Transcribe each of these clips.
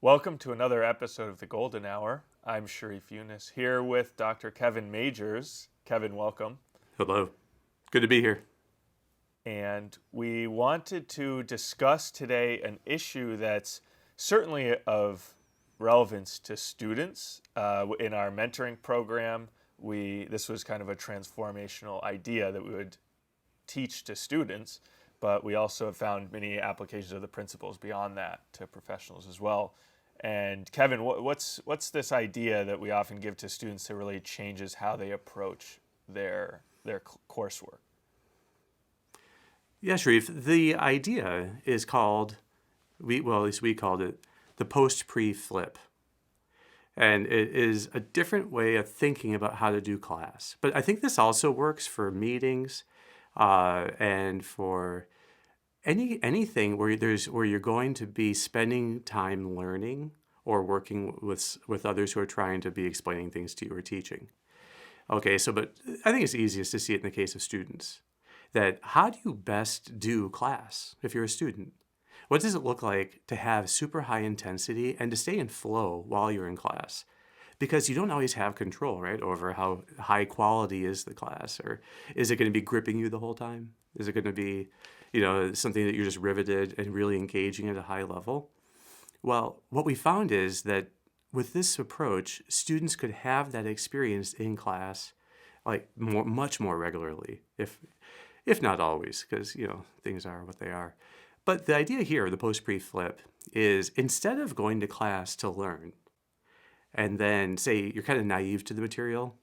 Welcome to another episode of the Golden Hour. I'm Sharif here with Dr. Kevin Majeres. Kevin, welcome. Hello. Good to be here. And we wanted to discuss today an issue that's certainly of relevance to students. In our mentoring program, this was kind of a transformational idea that we would teach to students, but we also have found many applications of the principles beyond that to professionals as well. And Kevin, what's this idea that we often give to students that really changes how they approach their coursework? Yeah, Sharif. The idea is called, at least we called it, the post-pre flip. And it is a different way of thinking about how to do class. But I think this also works for meetings and for anything where you're going to be spending time learning or working with others who are trying to be explaining things to you or teaching. Okay, but I think it's easiest to see it in the case of students. That how do you best do class if you're a student? What does it look like to have super high intensity and to stay in flow while you're in class? Because you don't always have control, right, over how high quality is the class, or is it going to be gripping you the whole time? Is it going to be, something that you're just riveted and really engaging at a high level? Well, what we found is that with this approach, students could have that experience in class, like much more regularly, if not always, because things are what they are. But the idea here, the post-pre flip, is instead of going to class to learn, and then say you're kind of naive to the material.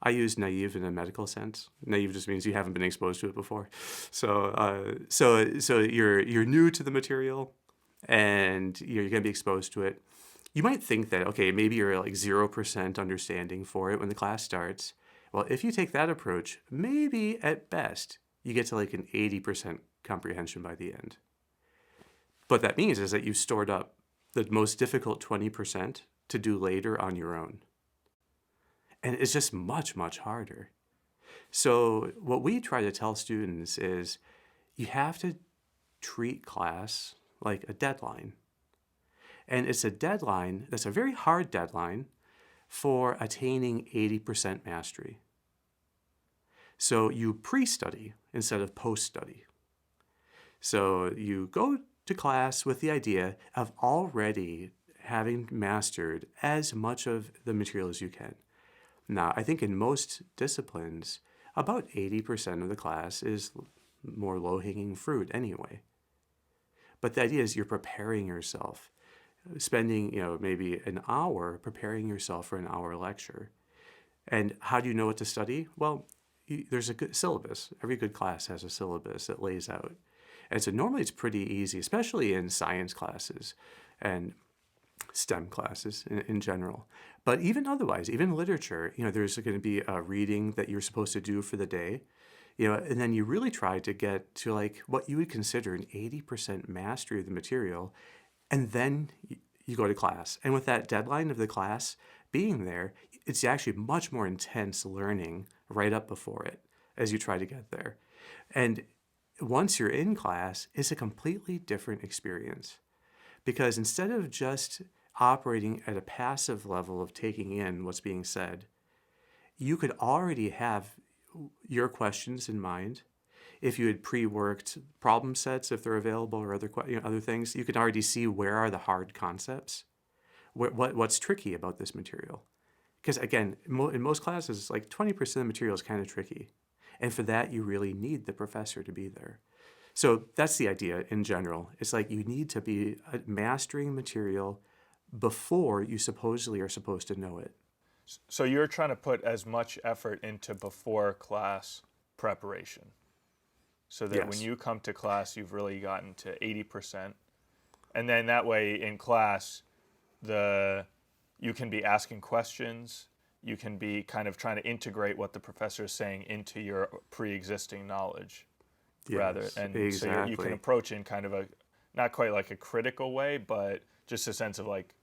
I use naive in a medical sense. Naive just means you haven't been exposed to it before. So you're new to the material, and you're going to be exposed to it. You might think that, okay, maybe you're like 0% understanding for it when the class starts. Well, if you take that approach, maybe at best you get to like an 80% comprehension by the end. What that means is that you've stored up the most difficult 20% to do later on your own. And it's just much, much harder. So what we try to tell students is you have to treat class like a deadline. And it's a deadline that's a very hard deadline for attaining 80% mastery. So you pre-study instead of post-study. So you go to class with the idea of already having mastered as much of the material as you can. Now, I think in most disciplines, about 80% of the class is more low-hanging fruit anyway. But the idea is you're preparing yourself, spending maybe an hour preparing yourself for an hour lecture. And how do you know what to study? Well, there's a good syllabus. Every good class has a syllabus that lays out. And so normally it's pretty easy, especially in science classes and STEM classes in general. But even otherwise, even literature, there's going to be a reading that you're supposed to do for the day, and then you really try to get to like what you would consider an 80% mastery of the material, and then you go to class. And with that deadline of the class being there, it's actually much more intense learning right up before it as you try to get there. And once you're in class, it's a completely different experience. Because instead of just operating at a passive level of taking in what's being said, you could already have your questions in mind. If you had pre-worked problem sets, if they're available, or other things, you could already see where are the hard concepts, what's tricky about this material. Because again, in most classes, like 20% of the material is kind of tricky. And for that, you really need the professor to be there. So that's the idea in general. It's like you need to be mastering material before you supposedly are supposed to know it. So you're trying to put as much effort into before class preparation, so that when you come to class, you've really gotten to 80%. And then that way in class, you can be asking questions. You can be kind of trying to integrate what the professor is saying into your pre-existing knowledge. Exactly. So you can approach in kind of a, not quite like a critical way, but just a sense of like,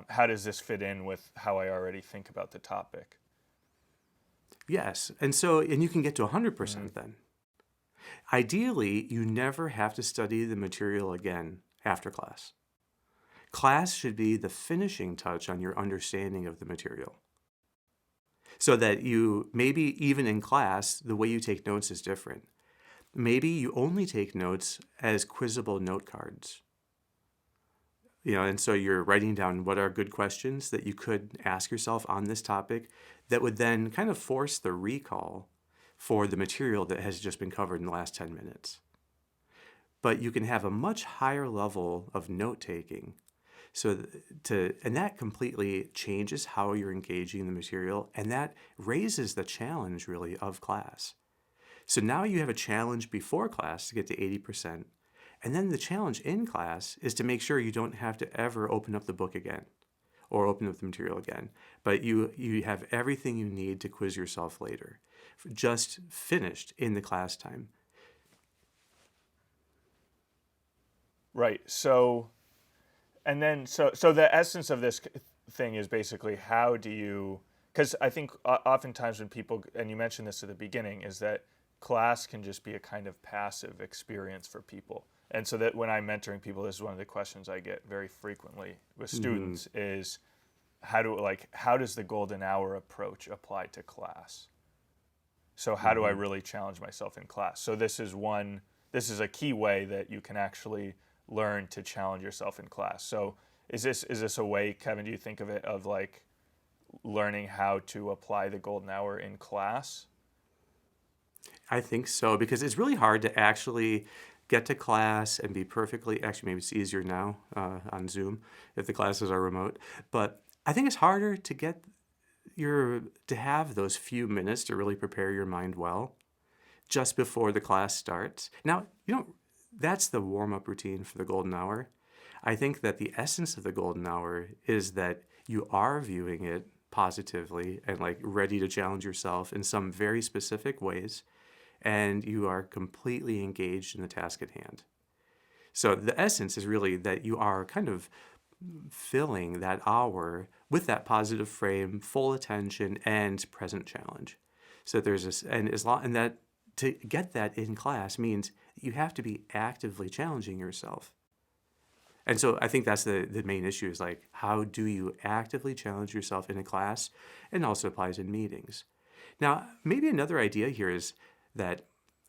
how does this fit in with how I already think about the topic? Yes. And you can get to 100% then. Ideally, you never have to study the material again after class. Class should be the finishing touch on your understanding of the material. So that you, maybe even in class, the way you take notes is different. Maybe you only take notes as quizzable note cards. And so you're writing down what are good questions that you could ask yourself on this topic that would then kind of force the recall for the material that has just been covered in the last 10 minutes. But you can have a much higher level of note-taking. And that completely changes how you're engaging the material, and that raises the challenge, really, of class. So now you have a challenge before class to get to 80%. And then the challenge in class is to make sure you don't have to ever open up the book again or open up the material again. But you have everything you need to quiz yourself later, just finished in the class time. Right. So the essence of this thing is basically how do you, because I think oftentimes when people, and you mentioned this at the beginning, is that class can just be a kind of passive experience for people. And so that when I'm mentoring people, this is one of the questions I get very frequently with students is how does the golden hour approach apply to class? So how do I really challenge myself in class? So this is a key way that you can actually learn to challenge yourself in class. So is this a way, Kevin, do you think of it, of like learning how to apply the golden hour in class? I think so, because it's really hard to actually get to class and be actually maybe it's easier now on Zoom if the classes are remote, but I think it's harder to have those few minutes to really prepare your mind well just before the class starts. Now, that's the warm-up routine for the golden hour. I think that the essence of the golden hour is that you are viewing it positively and like ready to challenge yourself in some very specific ways, and you are completely engaged in the task at hand. So the essence is really that you are kind of filling that hour with that positive frame, full attention, and present challenge. So there's this, and that to get that in class means you have to be actively challenging yourself. And so I think that's the main issue, is like, how do you actively challenge yourself in a class? And also applies in meetings. Now, maybe another idea here is that,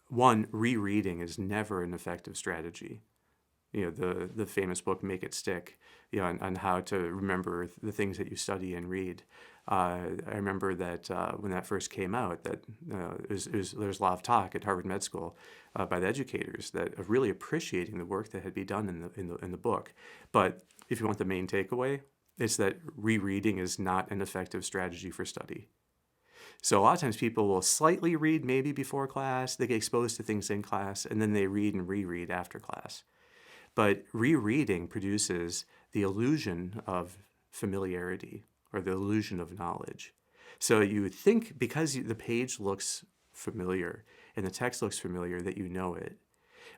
one, rereading is never an effective strategy. The famous book, Make It Stick, on how to remember the things that you study and read. I remember that when that first came out, that there's a lot of talk at Harvard Med School by the educators that of really appreciating the work that had been done in the book. But if you want the main takeaway, it's that rereading is not an effective strategy for study. So a lot of times people will slightly read maybe before class, they get exposed to things in class, and then they read and reread after class. But rereading produces the illusion of familiarity, or the illusion of knowledge. So you think because the page looks familiar and the text looks familiar that you know it.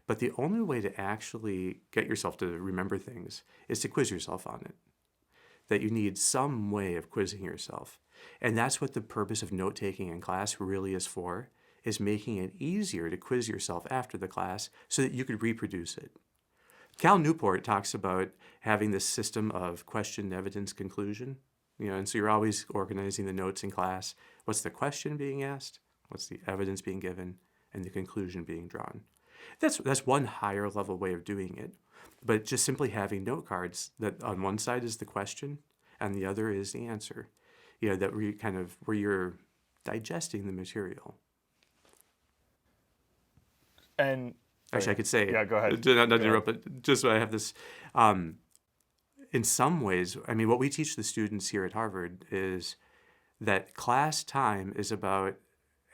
But the only way to actually get yourself to remember things is to quiz yourself on it. That you need some way of quizzing yourself. And that's what the purpose of note-taking in class really is for, is making it easier to quiz yourself after the class so that you could reproduce it. Cal Newport talks about having this system of question, evidence, conclusion. And so you're always organizing the notes in class. What's the question being asked? What's the evidence being given? And the conclusion being drawn. That's one higher level way of doing it. But just simply having note cards that on one side is the question and the other is the answer. That where you're digesting the material. And actually, I could say, yeah, go ahead. Not interrupt, but just so I have this. In some ways, what we teach the students here at Harvard is that class time is about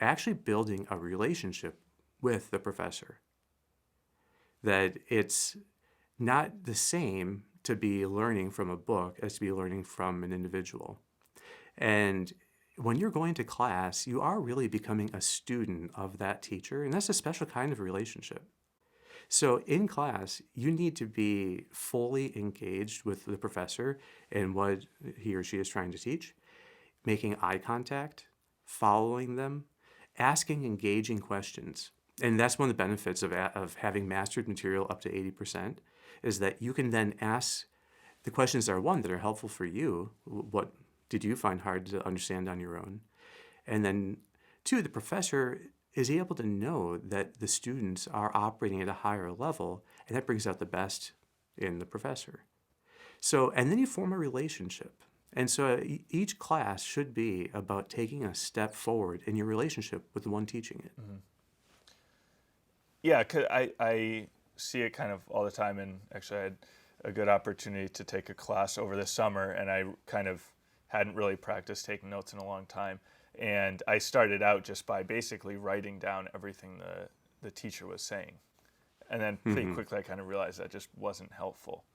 actually building a relationship with the professor. That it's not the same to be learning from a book as to be learning from an individual. And when you're going to class, you are really becoming a student of that teacher, and that's a special kind of relationship. So in class, you need to be fully engaged with the professor and what he or she is trying to teach, making eye contact, following them, asking engaging questions. And that's one of the benefits of having mastered material up to 80%, is that you can then ask the questions are, one, that are helpful for you. What did you find hard to understand on your own? And then two, the professor is able to know that the students are operating at a higher level, and that brings out the best in the professor. So, and then you form a relationship. And so each class should be about taking a step forward in your relationship with the one teaching it. Mm-hmm. Yeah, 'cause I see it kind of all the time, and actually I had a good opportunity to take a class over the summer, and I kind of hadn't really practiced taking notes in a long time. And I started out just by basically writing down everything the teacher was saying. And then pretty quickly I kind of realized that just wasn't helpful.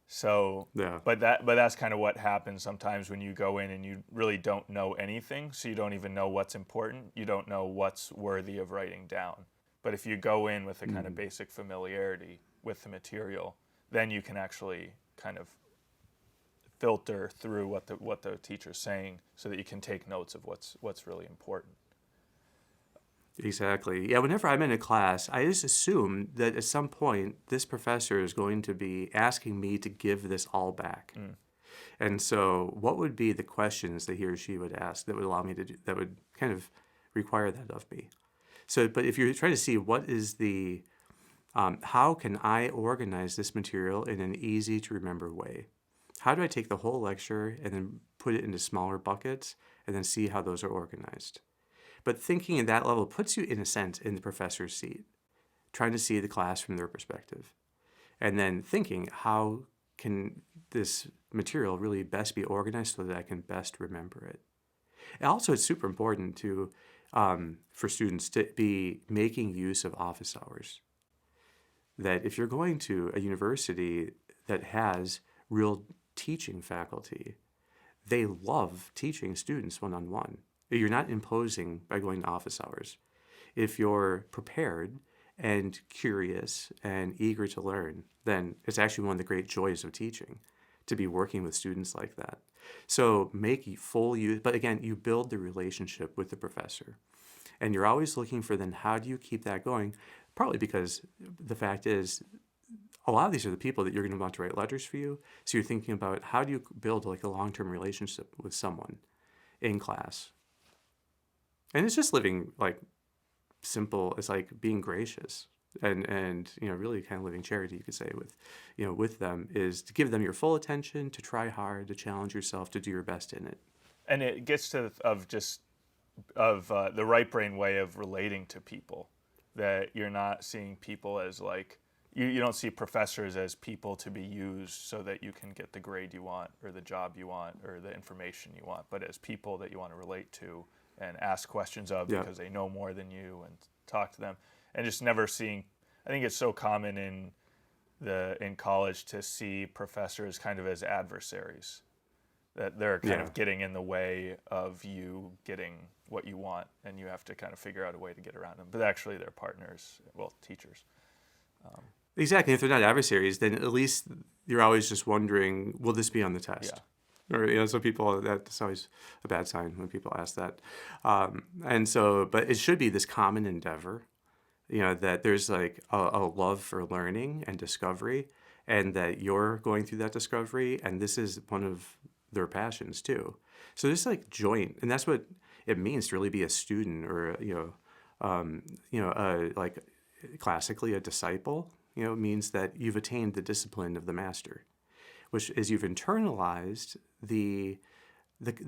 So, Yeah. but that's kind of what happens sometimes when you go in and you really don't know anything, so you don't even know what's important. You don't know what's worthy of writing down. But if you go in with a kind of basic familiarity with the material, then you can actually kind of filter through what the teacher's saying, so that you can take notes of what's really important. Exactly. Yeah, whenever I'm in a class, I just assume that at some point this professor is going to be asking me to give this all back. And so, what would be the questions that he or she would ask that would allow me to do that would kind of require that of me? So, but if you're trying to see what is the how can I organize this material in an easy to remember way? How do I take the whole lecture and then put it into smaller buckets and then see how those are organized? But thinking at that level puts you, in a sense, in the professor's seat, trying to see the class from their perspective. And then thinking, how can this material really best be organized so that I can best remember it? And also, it's super important to for students to be making use of office hours. That if you're going to a university that has real teaching faculty, they love teaching students one-on-one. You're not imposing by going to office hours. If you're prepared and curious and eager to learn, then it's actually one of the great joys of teaching, to be working with students like that. So make full use, but again, you build the relationship with the professor. And you're always looking for then how do you keep that going? Probably because the fact is, a lot of these are the people that you're going to want to write letters for you. So you're thinking about how do you build like a long-term relationship with someone in class. And it's just living like simple. It's like being gracious and really kind of living charity, you could say, with them, is to give them your full attention, to try hard, to challenge yourself, to do your best in it. And it gets to the right brain way of relating to people, that you're not seeing people as like, you don't see professors as people to be used so that you can get the grade you want or the job you want or the information you want, but as people that you want to relate to and ask questions of, because they know more than you, and talk to them. And just never seeing, I think it's so common in college to see professors kind of as adversaries, that they're kind of getting in the way of you getting what you want, and you have to kind of figure out a way to get around them. But actually they're partners, well, teachers. Exactly. If they're not adversaries, then at least you're always just wondering, will this be on the test? Yeah. Or, so people, that's always a bad sign when people ask that. And so, but it should be this common endeavor, that there's like a love for learning and discovery, and that you're going through that discovery, and this is one of their passions too. So there's like joint, and that's what it means to really be a student, or, like classically a disciple, means that you've attained the discipline of the master, which is you've internalized the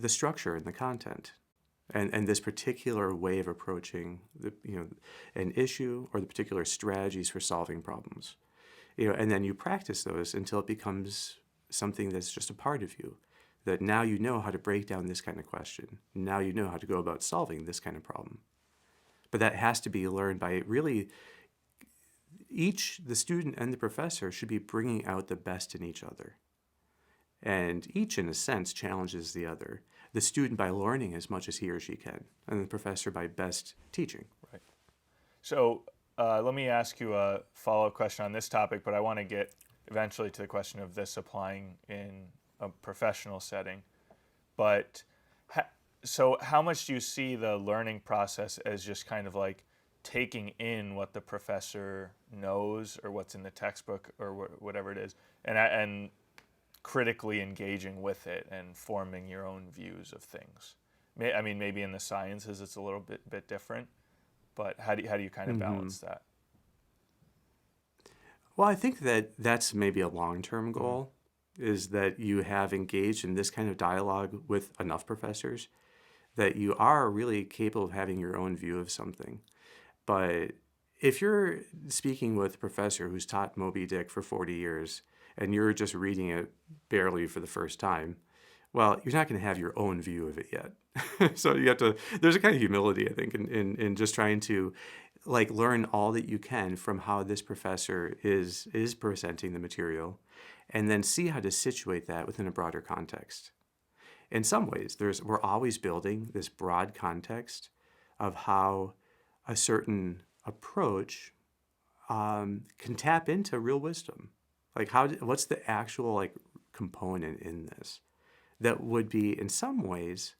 structure and the content, and this particular way of approaching an issue, or the particular strategies for solving problems, and then you practice those until it becomes something that's just a part of you. That now you know how to break down this kind of question. Now you know how to go about solving this kind of problem. But that has to be learned by really the student and the professor should be bringing out the best in each other. And each, in a sense, challenges the other. The student by learning as much as he or she can, and the professor by best teaching. Right. So let me ask you a follow-up question on this topic, but I want to get eventually to the question of this applying in a professional setting. But so how much do you see the learning process as just kind of like taking in what the professor knows, or what's in the textbook, or whatever it is, and critically engaging with it and forming your own views of things. I mean, maybe in the sciences it's a little bit different, but how do you kind of Hmm. balance that? Well, I think that that's maybe a long-term Mm-hmm. goal, is that you have engaged in this kind of dialogue with enough professors that you are really capable of having your own view of something. But if you're speaking with a professor who's taught Moby Dick for 40 years and you're just reading it barely for the first time, well, you're not going to have your own view of it yet. So you have to, there's a kind of humility, I think, in just trying to like learn all that you can from how this professor is presenting the material and then see how to situate that within a broader context. In some ways, we're always building this broad context of how a certain approach can tap into real wisdom. Like what's the actual like component in this that would be in some ways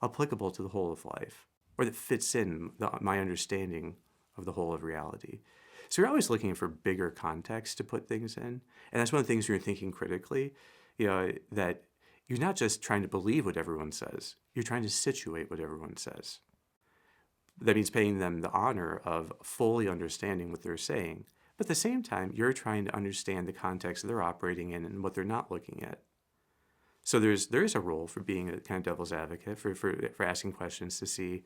applicable to the whole of life, or that fits in my understanding of the whole of reality. So you're always looking for bigger context to put things in, and that's one of the things when you're thinking critically, that you're not just trying to believe what everyone says; you're trying to situate what everyone says. That means paying them the honor of fully understanding what they're saying. But at the same time, you're trying to understand the context they're operating in and what they're not looking at. So there is a role for being a kind of devil's advocate, for asking questions to see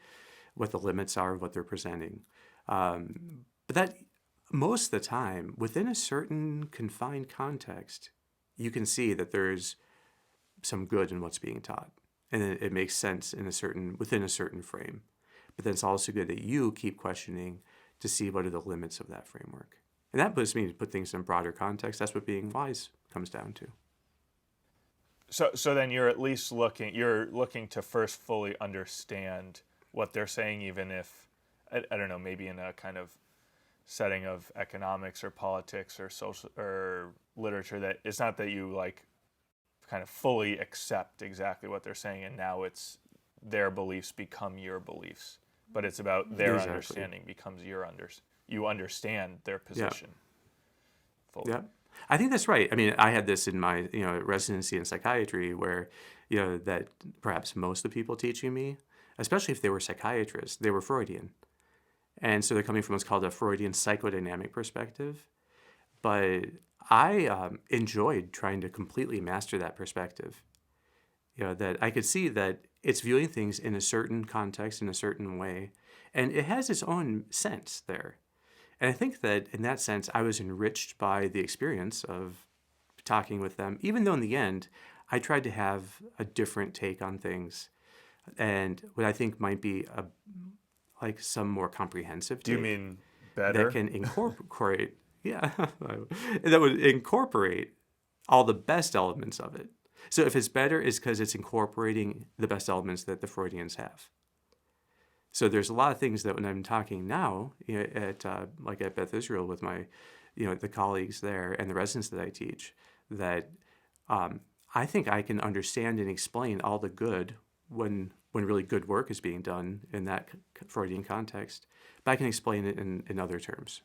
what the limits are of what they're presenting. But that most of the time, within a certain confined context, you can see that there's some good in what's being taught, and it makes sense within a certain frame. But then it's also good that you keep questioning to see what are the limits of that framework. And that puts me to put things in broader context. That's what being wise comes down to. So then you're at least looking to first fully understand what they're saying, even if I don't know, maybe in a kind of setting of economics or politics or social or literature, that it's not that you like kind of fully accept exactly what they're saying and now it's their beliefs become your beliefs, but it's about their Exactly. understanding becomes you understand their Yeah. position fully. Yeah. I think that's right. I mean, I had this in my, residency in psychiatry where, that perhaps most of the people teaching me, especially if they were psychiatrists, they were Freudian. And so they're coming from what's called a Freudian psychodynamic perspective. But I enjoyed trying to completely master that perspective. That I could see that it's viewing things in a certain context, in a certain way, and it has its own sense there. And I think that in that sense, I was enriched by the experience of talking with them, even though in the end, I tried to have a different take on things and what I think might be like some more comprehensive Do you take mean that better? can incorporate, yeah, that would incorporate all the best elements of it. So if it's better, it's because it's incorporating the best elements that the Freudians have. So there's a lot of things that when I'm talking now at like at Beth Israel with my, the colleagues there and the residents that I teach, that I think I can understand and explain all the good when really good work is being done in that Freudian context, but I can explain it in other terms.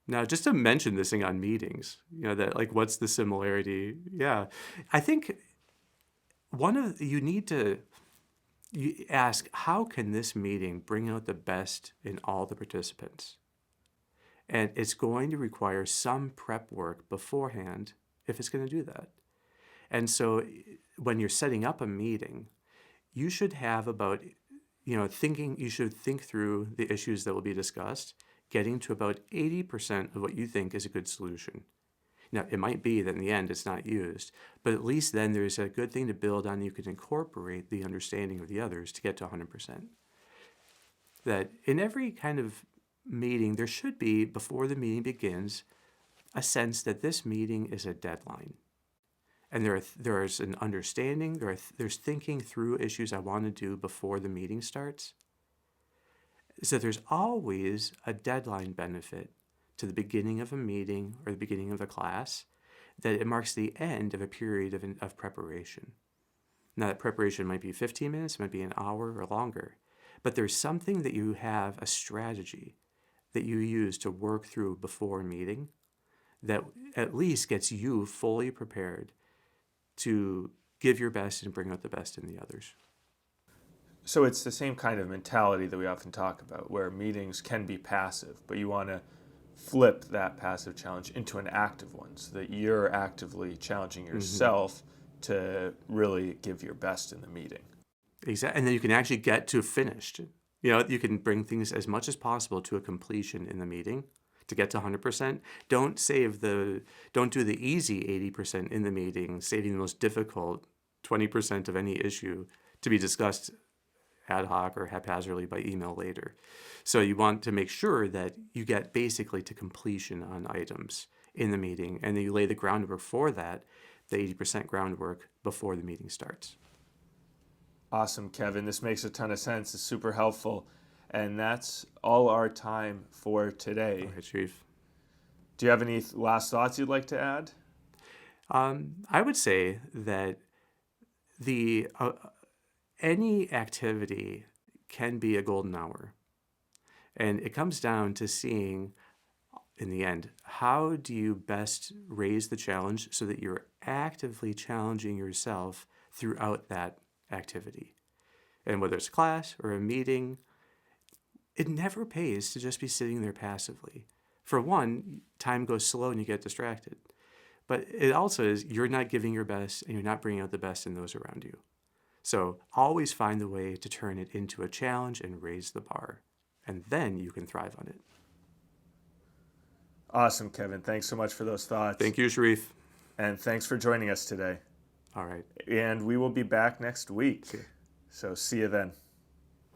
Now, just to mention this thing on meetings, that like what's the similarity? Yeah, I think you need to you ask, how can this meeting bring out the best in all the participants? And it's going to require some prep work beforehand if it's going to do that. And so when you're setting up a meeting, you should have about, you should think through the issues that will be discussed, getting to about 80% of what you think is a good solution. Now, it might be that in the end it's not used, but at least then there's a good thing to build on. You can incorporate the understanding of the others to get to 100%. That in every kind of meeting, there should be, before the meeting begins, a sense that this meeting is a deadline. And there's an understanding, there's thinking through issues I want to do before the meeting starts. So there's always a deadline benefit to the beginning of a meeting or the beginning of a class, that it marks the end of a period of preparation. Now, that preparation might be 15 minutes, it might be an hour or longer, but there's something that you have, a strategy that you use to work through before a meeting that at least gets you fully prepared to give your best and bring out the best in the others. So it's the same kind of mentality that we often talk about, where meetings can be passive, but you want to flip that passive challenge into an active one so that you're actively challenging yourself to really give your best in the meeting. Exactly. And then you can actually get to finished. You can bring things as much as possible to a completion in the meeting to get to 100%. Don't do the easy 80% in the meeting, saving the most difficult 20% of any issue to be discussed ad hoc or haphazardly by email later. So you want to make sure that you get basically to completion on items in the meeting, and then you lay the groundwork for that, the 80% groundwork, before the meeting starts. Awesome, Kevin. This makes a ton of sense. It's super helpful. And that's all our time for today. Okay, Sharif. Do you have any last thoughts you'd like to add? I would say that the any activity can be a golden hour. And it comes down to seeing, in the end, how do you best raise the challenge so that you're actively challenging yourself throughout that activity. And whether it's class or a meeting, it never pays to just be sitting there passively. For one, time goes slow and you get distracted. But it also is you're not giving your best and you're not bringing out the best in those around you. So always find the way to turn it into a challenge and raise the bar. And then you can thrive on it. Awesome, Kevin. Thanks so much for those thoughts. Thank you, Sharif. And thanks for joining us today. All right. And we will be back next week. Okay. So see you then.